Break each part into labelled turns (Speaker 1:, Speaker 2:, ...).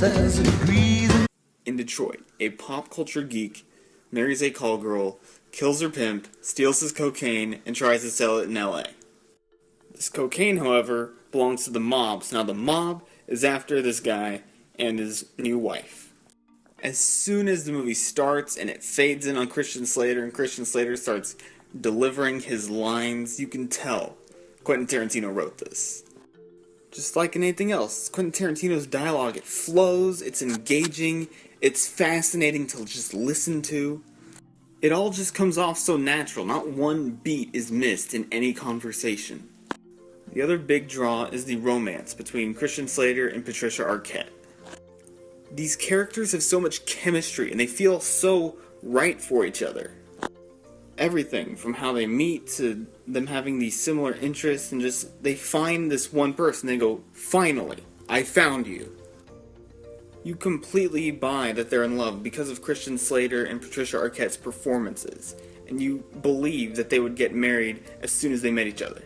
Speaker 1: there's a breeze.
Speaker 2: In Detroit, a pop culture geek marries a call girl, kills her pimp, steals his cocaine, and tries to sell it in LA. This cocaine, however, belongs to the mob, so now the mob is after this guy and his new wife. As soon as the movie starts and it fades in on Christian Slater and Christian Slater starts delivering his lines, you can tell Quentin Tarantino wrote this. Just like in anything else, Quentin Tarantino's dialogue, it flows, it's engaging, it's fascinating to just listen to. It all just comes off so natural, not one beat is missed in any conversation. The other big draw is the romance between Christian Slater and Patricia Arquette. These characters have so much chemistry and they feel so right for each other. Everything from how they meet to them having these similar interests and just they find this one person, they go, finally, I found you. You completely buy that they're in love because of Christian Slater and Patricia Arquette's performances, and you believe that they would get married as soon as they met each other.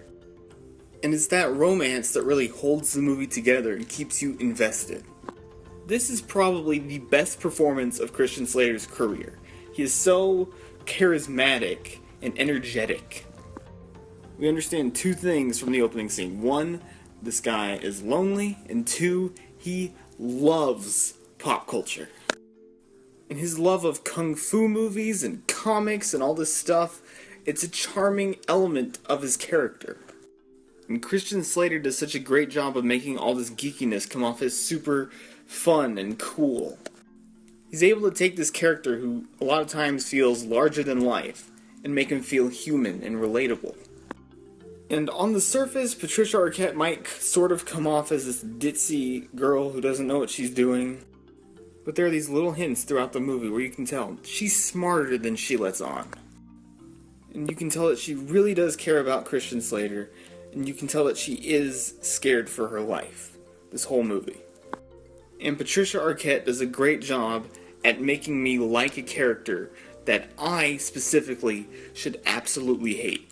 Speaker 2: And it's that romance that really holds the movie together and keeps you invested. This is probably the best performance of Christian Slater's career. He is so charismatic and energetic. We understand two things from the opening scene. One, this guy is lonely, and two, he loves pop culture. And his love of kung fu movies and comics and all this stuff, it's a charming element of his character. And Christian Slater does such a great job of making all this geekiness come off as super fun and cool. He's able to take this character who a lot of times feels larger than life and make him feel human and relatable. And on the surface, Patricia Arquette might sort of come off as this ditzy girl who doesn't know what she's doing. But there are these little hints throughout the movie where you can tell she's smarter than she lets on. And you can tell that she really does care about Christian Slater, and you can tell that she is scared for her life, this whole movie. And Patricia Arquette does a great job at making me like a character that I specifically should absolutely hate.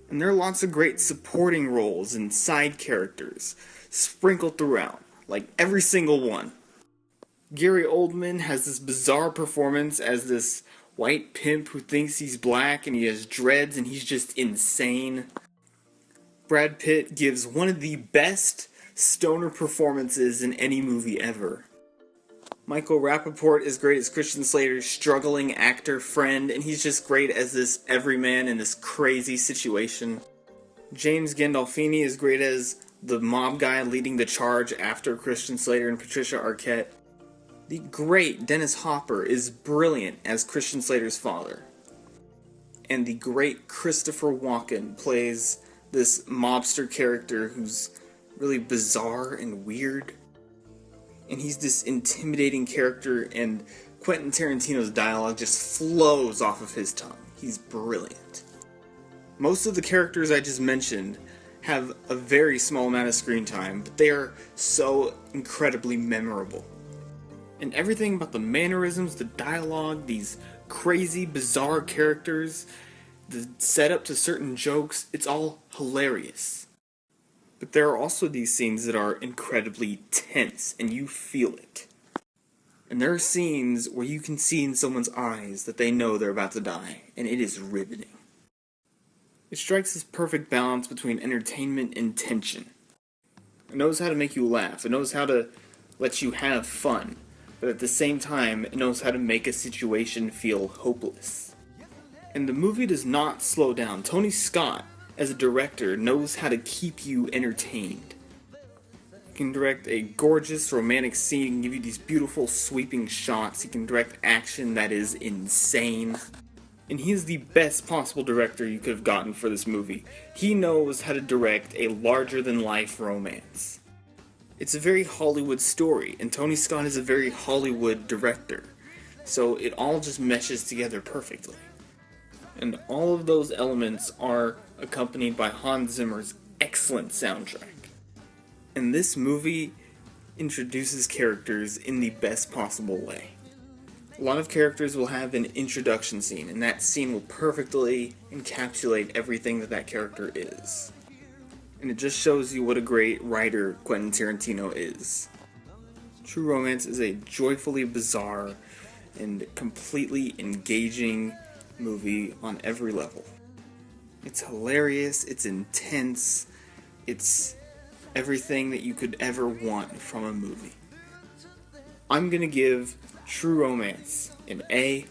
Speaker 2: And there are lots of great supporting roles and side characters sprinkled throughout, like every single one. Gary Oldman has this bizarre performance as this white pimp who thinks he's black and he has dreads and he's just insane. Brad Pitt gives one of the best stoner performances in any movie ever. Michael Rapaport is great as Christian Slater's struggling actor friend, and he's just great as this everyman in this crazy situation. James Gandolfini is great as the mob guy leading the charge after Christian Slater and Patricia Arquette. The great Dennis Hopper is brilliant as Christian Slater's father. And the great Christopher Walken plays this mobster character who's really bizarre and weird. And he's this intimidating character, and Quentin Tarantino's dialogue just flows off of his tongue. He's brilliant. Most of the characters I just mentioned have a very small amount of screen time, but they are so incredibly memorable. And everything about the mannerisms, the dialogue, these crazy, bizarre characters, the setup to certain jokes, it's all hilarious. But there are also these scenes that are incredibly tense, and you feel it. And there are scenes where you can see in someone's eyes that they know they're about to die, and it is riveting. It strikes this perfect balance between entertainment and tension. It knows how to make you laugh, it knows how to let you have fun, but at the same time, it knows how to make a situation feel hopeless. And the movie does not slow down. Tony Scott, as a director, knows how to keep you entertained. He can direct a gorgeous romantic scene, give you these beautiful sweeping shots. He can direct action that is insane. And he is the best possible director you could have gotten for this movie. He knows how to direct a larger-than-life romance. It's a very Hollywood story, and Tony Scott is a very Hollywood director. So it all just meshes together perfectly. And all of those elements are accompanied by Hans Zimmer's excellent soundtrack. And this movie introduces characters in the best possible way. A lot of characters will have an introduction scene, and that scene will perfectly encapsulate everything that that character is. And it just shows you what a great writer Quentin Tarantino is. True Romance is a joyfully bizarre and completely engaging movie on every level. It's hilarious, it's intense, it's everything that you could ever want from a movie. I'm gonna give True Romance an A+.